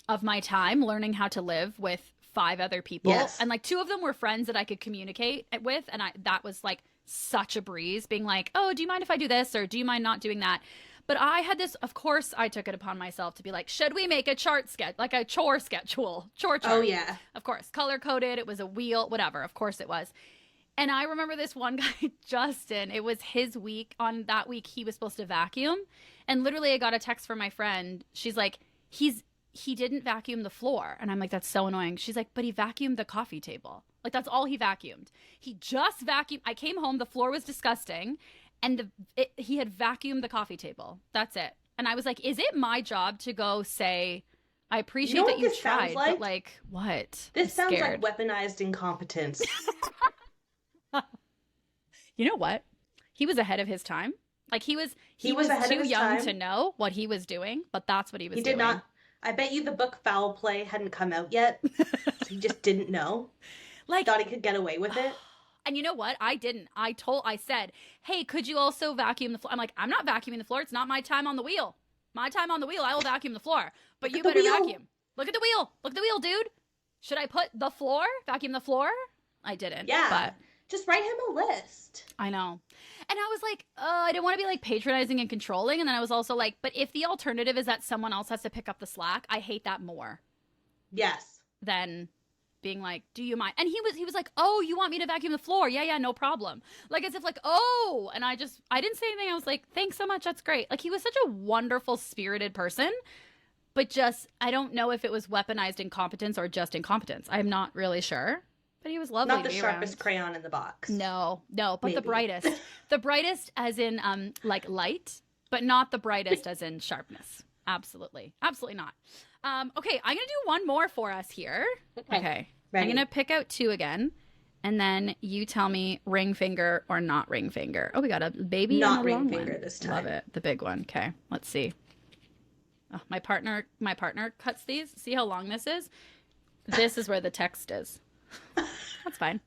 Speaker 1: of my time learning how to live with 5 other people.
Speaker 2: Yes.
Speaker 1: And like 2 of them were friends that I could communicate with. And that was like such a breeze, being like, oh, do you mind if I do this? Or do you mind not doing that? But I had this, of course, I took it upon myself to be like, should we make a chart sketch, like a chore schedule, chore chart?
Speaker 2: Oh, yeah.
Speaker 1: Of course. Color coded. It was a wheel, whatever. Of course it was. And I remember this one guy, Justin, it was his week. On that week, he was supposed to vacuum. And literally I got a text from my friend. She's like, he didn't vacuum the floor. And I'm like, that's so annoying. She's like, but he vacuumed the coffee table. Like, that's all he vacuumed. He just vacuumed. I came home. The floor was disgusting. And he had vacuumed the coffee table. That's it. And I was like, is it my job to go say, I appreciate that you tried, but like, what?
Speaker 2: This sounds like weaponized incompetence.
Speaker 1: You know what? He was ahead of his time. Like he was too young to know what he was doing, but that's what he was doing.
Speaker 2: He did not. I bet you the book Foul Play hadn't come out yet. So he just didn't know. Like, thought he could get away with it.
Speaker 1: And you know what? I didn't. I said, hey, could you also vacuum the floor? I'm like, I'm not vacuuming the floor. It's not my time on the wheel. My time on the wheel, I will vacuum the floor. But you better vacuum. Look at the wheel. Look at the wheel, dude. Should I vacuum the floor? I didn't.
Speaker 2: Yeah.
Speaker 1: But
Speaker 2: just write him a list.
Speaker 1: I know. And I was like, I didn't want to be like patronizing and controlling. And then I was also like, but if the alternative is that someone else has to pick up the slack, I hate that more.
Speaker 2: Yes.
Speaker 1: Than being like, do you mind? And he was like, oh, you want me to vacuum the floor? Yeah, no problem. Like, as if like, oh, and I didn't say anything. I was like, thanks so much. That's great. Like, he was such a wonderful, spirited person, but just, I don't know if it was weaponized incompetence or just incompetence. I'm not really sure, but he was lovely.
Speaker 2: Not the sharpest crayon in the box.
Speaker 1: No, but maybe. The brightest as in, like light, but not the brightest as in sharpness. Absolutely not. Okay, I'm going to do one more for us here. Okay. Ready. I'm going to pick out 2 again, and then you tell me ring finger or not ring finger. Oh, we got a baby
Speaker 2: not
Speaker 1: and a long
Speaker 2: ring finger
Speaker 1: one.
Speaker 2: This time.
Speaker 1: Love it. The big one. Okay, let's see. Oh, my partner cuts these. See how long this is? This is where the text is. That's fine.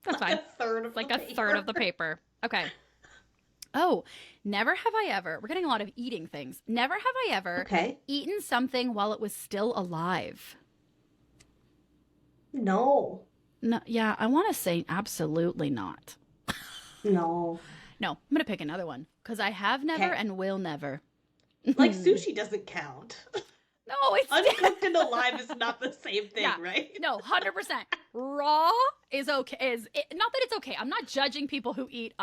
Speaker 1: That's fine.
Speaker 2: Like
Speaker 1: a third of the paper. Okay. Oh, never have I ever, we're getting a lot of eating things. Never have I ever eaten something while it was still alive.
Speaker 2: No.
Speaker 1: Yeah, I want to say absolutely not.
Speaker 2: No.
Speaker 1: I'm going to pick another one because I have never and will never.
Speaker 2: Like, sushi doesn't count.
Speaker 1: No, it's
Speaker 2: uncooked and alive is not the same thing, right?
Speaker 1: No, 100%. Raw is okay. Not that it's okay. I'm not judging people who eat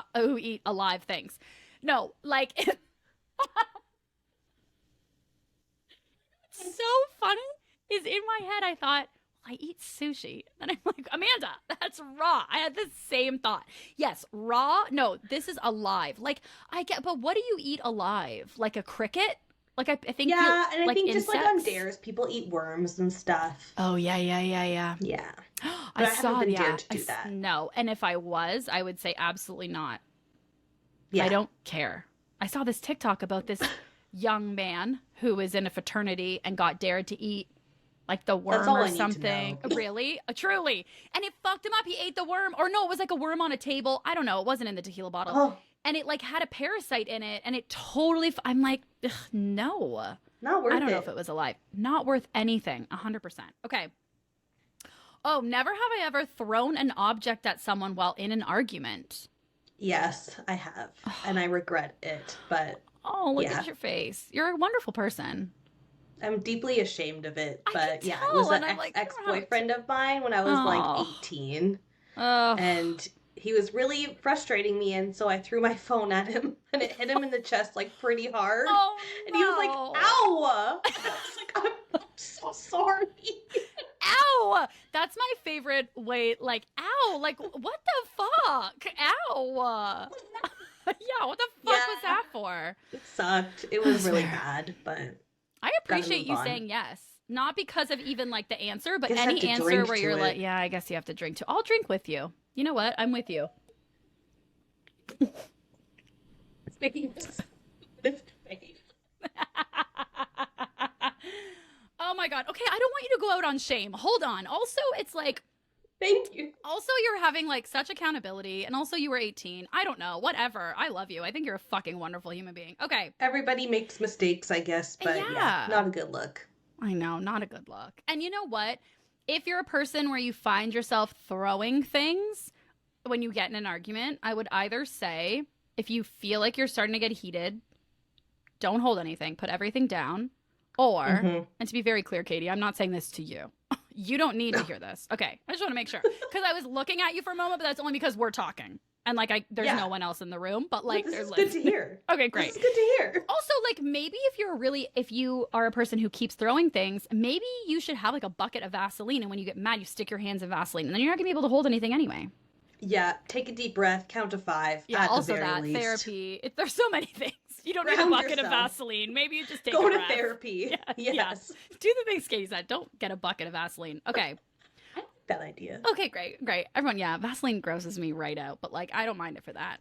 Speaker 1: alive things. No, like it's so funny is in my head I thought, well, I eat sushi. And I'm like, Amanda, that's raw. I had the same thought. Yes, raw. No, this is alive. Like I get, but what do you eat alive? Like a cricket? Like I think
Speaker 2: yeah, and I
Speaker 1: like
Speaker 2: think
Speaker 1: insects?
Speaker 2: just like on dares, people eat worms and stuff.
Speaker 1: Oh yeah.
Speaker 2: Yeah.
Speaker 1: I saw
Speaker 2: haven't been
Speaker 1: that.
Speaker 2: dared to do that.
Speaker 1: No, and if I was, I would say absolutely not.
Speaker 2: Yeah.
Speaker 1: I don't care. I saw this TikTok about this young man who was in a fraternity and got dared to eat like the worm or something. Really? Truly. And it fucked him up. He ate the worm. Or no, it was like a worm on a table. I don't know. It wasn't in the tequila bottle.
Speaker 2: Oh.
Speaker 1: And it like had a parasite in it. And it totally, I'm like, ugh, no.
Speaker 2: Not worth it.
Speaker 1: I don't know if it was alive. Not worth anything. 100%. Okay. Oh, never have I ever thrown an object at someone while in an argument.
Speaker 2: Yes, I have. And I regret it. But
Speaker 1: oh, look at your face. You're a wonderful person.
Speaker 2: I'm deeply ashamed of it. But
Speaker 1: yeah,
Speaker 2: it was an ex-boyfriend of mine when I was like 18. And he was really frustrating me, and so I threw my phone at him, and it hit him in the chest like pretty hard.
Speaker 1: Oh,
Speaker 2: and he was like, "Ow!" And I was like, "I'm so sorry."
Speaker 1: Ow! That's my favorite way. Like, ow! Like, what the fuck? Ow! Yeah, what the fuck was that for?
Speaker 2: It sucked. It was really bad, but
Speaker 1: I appreciate you saying yes. Not because of even like the answer, but any answer where you're like, yeah, I guess you have to drink too. I'll drink with you. You know what? I'm with you.
Speaker 2: It's making this face.
Speaker 1: Oh my God. Okay, I don't want you to go out on shame. Hold on. Also, it's like,
Speaker 2: thank you.
Speaker 1: Also, you're having like such accountability, and also you were 18. I don't know. Whatever. I love you. I think you're a fucking wonderful human being. Okay.
Speaker 2: Everybody makes mistakes, I guess, but yeah, not a good look.
Speaker 1: I know, not a good look. And you know what? If you're a person where you find yourself throwing things when you get in an argument, I would either say, if you feel like you're starting to get heated, don't hold anything, put everything down. Or, and to be very clear, Katie, I'm not saying this to you. You don't need to hear this. Okay, I just want to make sure. Because I was looking at you for a moment, but that's only because we're talking. And like, there's no one else in the room, but like,
Speaker 2: this is good to hear.
Speaker 1: Okay, great.
Speaker 2: This is good to hear.
Speaker 1: Also, like, maybe if you are a person who keeps throwing things, maybe you should have like a bucket of Vaseline, and when you get mad, you stick your hands in Vaseline, and then you're not gonna be able to hold anything anyway.
Speaker 2: Yeah, take a deep breath, count to 5.
Speaker 1: Yeah, also that least. Therapy. There's so many things. You don't need a bucket of Vaseline. Maybe you just take a breath.
Speaker 2: Go to therapy. Yeah, yes.
Speaker 1: Yeah. Do the things Katie said. Don't get a bucket of Vaseline. Okay.
Speaker 2: That idea.
Speaker 1: Okay, great. Everyone, Vaseline grosses me right out, but like I don't mind it for that.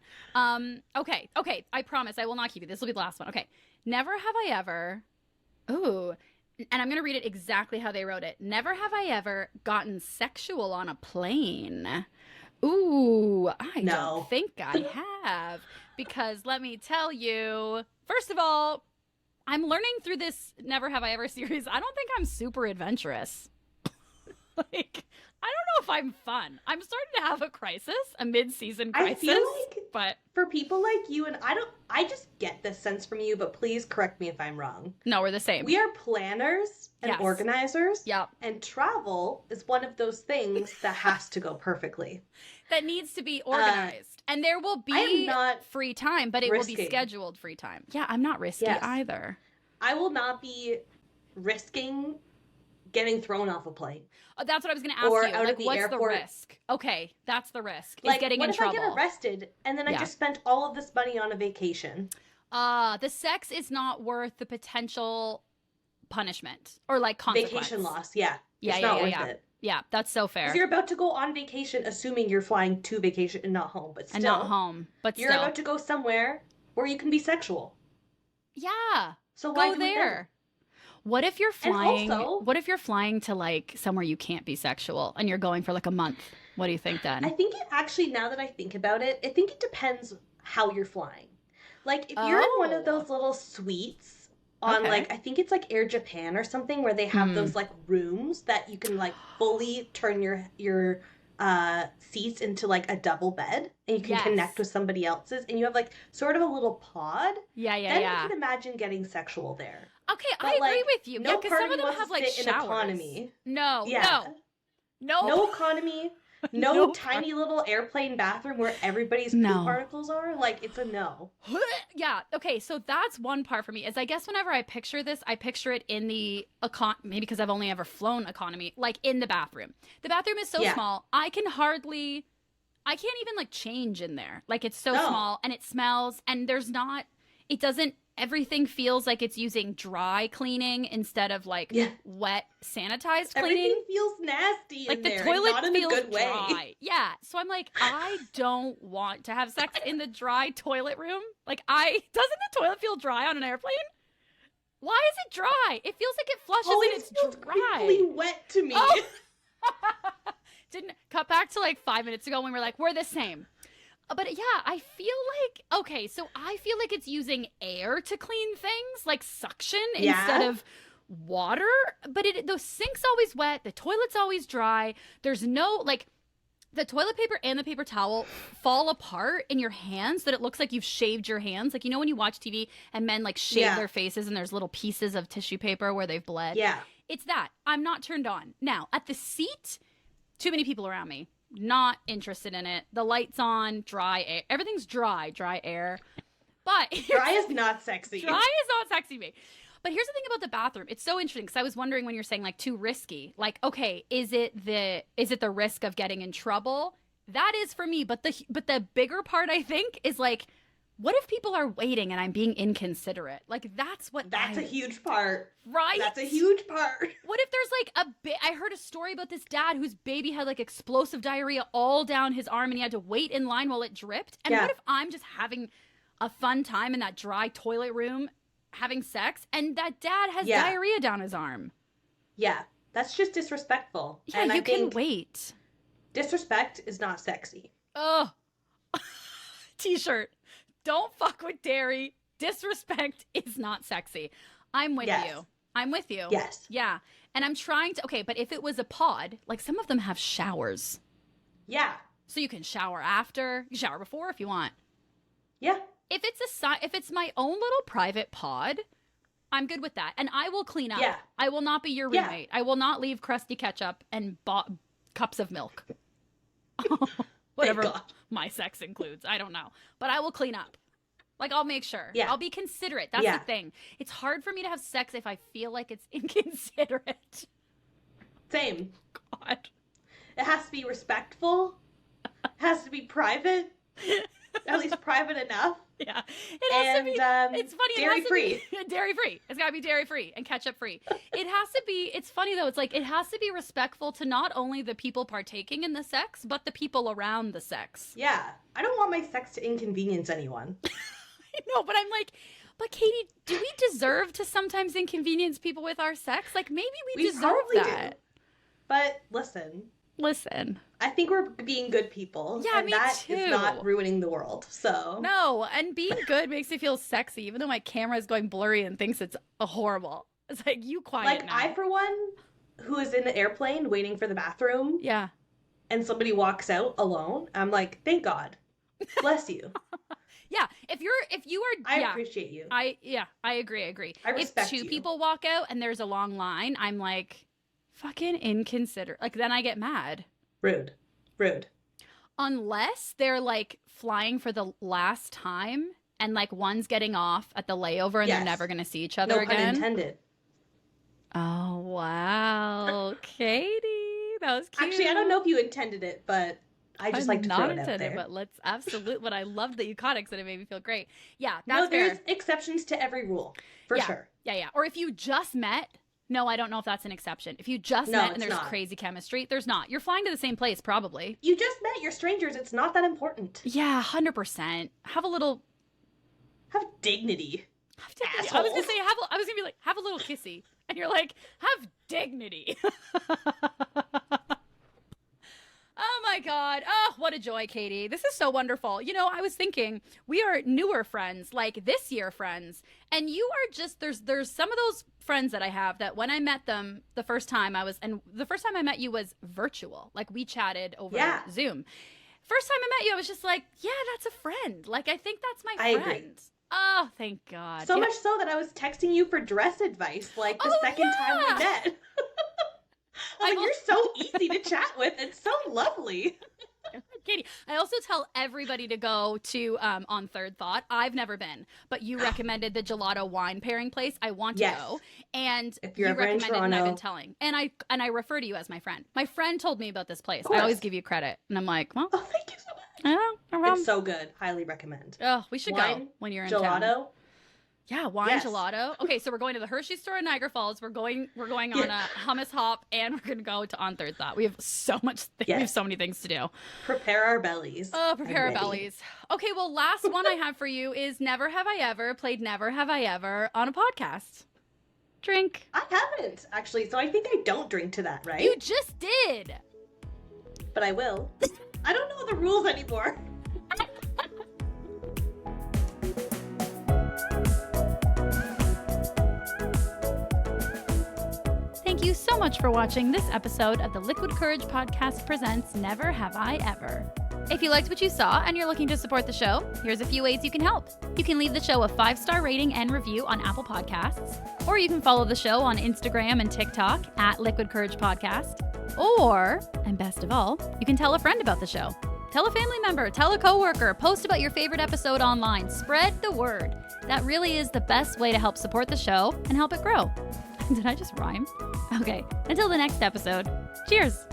Speaker 1: Okay. I promise I will not keep you. This will be the last one. Okay. Never have I ever. Ooh. And I'm gonna read it exactly how they wrote it. Never have I ever gotten sexual on a plane. Ooh, I don't think I have. Because let me tell you, first of all, I'm learning through this Never Have I Ever series, I don't think I'm super adventurous. Like, I don't know if I'm fun. I'm starting to have a crisis, a mid-season crisis.
Speaker 2: I feel like but for people like you, and I just get this sense from you, but please correct me if I'm wrong.
Speaker 1: No, we're the same.
Speaker 2: We are planners and organizers.
Speaker 1: Yep.
Speaker 2: And travel is one of those things that has to go perfectly.
Speaker 1: That needs to be organized. And there will be free time, but it will be scheduled free time. Yeah, I'm not risky either.
Speaker 2: I will not be risking getting thrown off a plane.
Speaker 1: Oh, that's what I was going to ask you. Like, what's the risk? Okay, that's the risk. Like, getting in trouble.
Speaker 2: What if I get arrested and then I just spent all of this money on a vacation?
Speaker 1: The sex is not worth the potential punishment or like consequence.
Speaker 2: Vacation loss, it's not worth it.
Speaker 1: Yeah, that's so fair.
Speaker 2: Because you're about to go on vacation, assuming you're flying to vacation and not home, but still. You're about to go somewhere where you can be sexual.
Speaker 1: Yeah.
Speaker 2: So why
Speaker 1: go there? What if you're flying?
Speaker 2: Also,
Speaker 1: what if you're flying to like somewhere you can't be sexual and you're going for like a month? What do you think then?
Speaker 2: I think it actually, now that I think about it, I think it depends how you're flying. Like if you're in one of those little suites on like, I think it's like Air Japan or something, where they have those like rooms that you can like fully turn your seats into like a double bed, and you can
Speaker 1: Yes.
Speaker 2: connect with somebody else's, and you have like sort of a little pod.
Speaker 1: Yeah,
Speaker 2: Then
Speaker 1: yeah.
Speaker 2: you can imagine getting sexual there.
Speaker 1: Okay,
Speaker 2: But,
Speaker 1: I agree
Speaker 2: like,
Speaker 1: with you.
Speaker 2: no
Speaker 1: Yeah, because
Speaker 2: part
Speaker 1: some
Speaker 2: of
Speaker 1: of
Speaker 2: me
Speaker 1: them
Speaker 2: wants
Speaker 1: have
Speaker 2: to
Speaker 1: like
Speaker 2: sit in
Speaker 1: showers.
Speaker 2: economy.
Speaker 1: No,
Speaker 2: Yeah.
Speaker 1: no.
Speaker 2: No economy, no
Speaker 1: No
Speaker 2: tiny little airplane bathroom where everybody's
Speaker 1: No.
Speaker 2: poop particles are. Like, it's a no.
Speaker 1: Yeah, okay, so that's one part for me, is I guess whenever I picture this, I picture it in the, maybe because I've only ever flown economy, like in the bathroom. The bathroom is so
Speaker 2: Yeah.
Speaker 1: small, I can't even like change in there. Like it's so
Speaker 2: No.
Speaker 1: small, and it smells, and everything feels like it's using dry cleaning instead of like wet sanitized cleaning.
Speaker 2: Everything feels nasty
Speaker 1: Like
Speaker 2: in
Speaker 1: the
Speaker 2: there,
Speaker 1: toilet
Speaker 2: not in
Speaker 1: feels
Speaker 2: a good way.
Speaker 1: dry. Yeah. So I'm like, I don't want to have sex in the dry toilet room. Like doesn't the toilet feel dry on an airplane? Why is it dry? It feels like it flushes and it's
Speaker 2: feels
Speaker 1: dry.
Speaker 2: crinkly wet to me.
Speaker 1: Oh. Didn't cut back to like 5 minutes ago when we were like, we're the same. But yeah, I feel like, okay, so I feel like it's using air to clean things, like suction instead of water. But the sink's always wet, the toilet's always dry. There's no, like, the toilet paper and the paper towel fall apart in your hands so that it looks like you've shaved your hands. Like, you know when you watch TV and men, like, shave their faces and there's little pieces of tissue paper where they've bled?
Speaker 2: Yeah.
Speaker 1: It's that. I'm not turned on. Now, at the seat, too many people around me. Not interested in it. The light's on, dry air. Everything's dry air. But
Speaker 2: dry is not sexy.
Speaker 1: Dry is not sexy to me. But here's the thing about the bathroom. It's so interesting because I was wondering when you're saying like too risky. Like, okay, is it the risk of getting in trouble? That is for me. But the bigger part I think is like, what if people are waiting and I'm being inconsiderate? Like that's
Speaker 2: a huge part.
Speaker 1: Right?
Speaker 2: That's a huge part.
Speaker 1: What if there's like I heard a story about this dad whose baby had like explosive diarrhea all down his arm and he had to wait in line while it dripped. And what if I'm just having a fun time in that dry toilet room having sex and that dad has diarrhea down his arm?
Speaker 2: Yeah. That's just disrespectful.
Speaker 1: Yeah,
Speaker 2: and
Speaker 1: you
Speaker 2: I
Speaker 1: can
Speaker 2: think
Speaker 1: wait.
Speaker 2: Disrespect is not sexy.
Speaker 1: Oh. T-shirt. Don't fuck with dairy. Disrespect is not sexy. I'm with you. I'm with you.
Speaker 2: Yes.
Speaker 1: Yeah. And I'm trying to, okay, but if it was a pod, like some of them have showers.
Speaker 2: Yeah.
Speaker 1: So you can shower after, you shower before if you want.
Speaker 2: Yeah.
Speaker 1: If it's my own little private pod, I'm good with that. And I will clean up.
Speaker 2: Yeah.
Speaker 1: I will not be your roommate. I will not leave crusty ketchup and cups of milk. Whatever my sex includes. I don't know. But I will clean up. Like, I'll make sure.
Speaker 2: Yeah.
Speaker 1: I'll be considerate. That's the thing. It's hard for me to have sex if I feel like it's inconsiderate.
Speaker 2: Same.
Speaker 1: God.
Speaker 2: It has to be respectful. It has to be private. At least private enough.
Speaker 1: Yeah. It has to be. It's funny.
Speaker 2: Dairy free.
Speaker 1: Dairy free. It's got to be dairy free and ketchup free. It has to be. It's funny though. It's like it has to be respectful to not only the people partaking in the sex, but the people around the sex.
Speaker 2: Yeah. I don't want my sex to inconvenience anyone.
Speaker 1: I know, but I'm like, but Katie, do we deserve to sometimes inconvenience people with our sex? Like maybe we deserve that.
Speaker 2: Do. But listen.
Speaker 1: I
Speaker 2: think we're being good people.
Speaker 1: Yeah,
Speaker 2: and
Speaker 1: me
Speaker 2: that
Speaker 1: too.
Speaker 2: is not ruining the world. So
Speaker 1: no, and being good makes me feel sexy, even though my camera is going blurry and thinks it's horrible. It's like, you quiet
Speaker 2: like
Speaker 1: now.
Speaker 2: I, for one, who is in the airplane waiting for the bathroom.
Speaker 1: Yeah.
Speaker 2: And somebody walks out alone. I'm like, thank God. Bless you.
Speaker 1: Yeah, if you are,
Speaker 2: I appreciate you.
Speaker 1: I agree.
Speaker 2: I respect
Speaker 1: if two
Speaker 2: you.
Speaker 1: people walk out and there's a long line, I'm like, fucking inconsiderate. Like, then I get mad.
Speaker 2: Rude.
Speaker 1: Unless they're like flying for the last time and like one's getting off at the layover and they're never going to see each other again.
Speaker 2: No pun intended.
Speaker 1: Oh, wow. Katie, that was cute.
Speaker 2: Actually, I don't know if you intended it, but I just like to throw it out there.
Speaker 1: But let's absolutely. But I love that you caught it because it made me feel great. Yeah, that's fair.
Speaker 2: There's exceptions to every rule, for sure.
Speaker 1: Yeah. Or if you just met. No, I don't know if that's an exception. If you just met and there's crazy chemistry, there's not. You're flying to the same place, probably.
Speaker 2: You just met. You're strangers. It's not that important.
Speaker 1: Yeah, 100%. Have
Speaker 2: dignity.
Speaker 1: I was gonna say I was gonna be like, have a little kissy, and you're like, have dignity. Oh my my God. Oh, what a joy, Katie. This is so wonderful. You know, I was thinking we are newer friends, like this year friends. And you are just, there's some of those friends that I have that when I met them the first time I met you was virtual. Like we chatted over Zoom. First time I met you, I was just like, yeah, that's a friend. Like, I think that's my friend.
Speaker 2: I agree.
Speaker 1: Oh, thank God.
Speaker 2: So much so that I was texting you for dress advice like the second time we met. I was like, you're so easy to chat with. It's so lovely.
Speaker 1: Katie, I also tell everybody to go to On Third Thought. I've never been, but you recommended the gelato wine pairing place. I want to go. And
Speaker 2: if you're
Speaker 1: you
Speaker 2: ever in
Speaker 1: recommended
Speaker 2: Toronto,
Speaker 1: and I've been telling. And I refer to you as my friend. My friend told me about this place. I always give you credit. And I'm like, well.
Speaker 2: Oh, thank you so much. It's so good. Highly recommend.
Speaker 1: Oh, we should go when you're in town.
Speaker 2: Gelato.
Speaker 1: Yeah, wine gelato. Okay, so we're going to the Hershey store in Niagara Falls. We're going on a hummus hop, and we're going to go to On Third Thought. We have so much. We have so many things to do.
Speaker 2: Prepare our bellies.
Speaker 1: Oh, prepare our bellies. Okay, well, last one I have for you is Never Have I Ever played Never Have I Ever on a podcast. Drink.
Speaker 2: I haven't, actually, so I think I don't drink to that, right?
Speaker 1: You just did.
Speaker 2: But I will. I don't know the rules anymore.
Speaker 1: Thank you so much for watching this episode of the Liquid Courage Podcast presents Never Have I Ever. If you liked what you saw and you're looking to support the show, here's a few ways you can help. You can leave the show a 5-star rating and review on Apple Podcasts, or you can follow the show on Instagram and TikTok at Liquid Courage Podcast, or, and best of all, you can tell a friend about the show. Tell a family member, tell a coworker, post about your favorite episode online. Spread the word. That really is the best way to help support the show and help it grow. Did I just rhyme? Okay, until the next episode, cheers!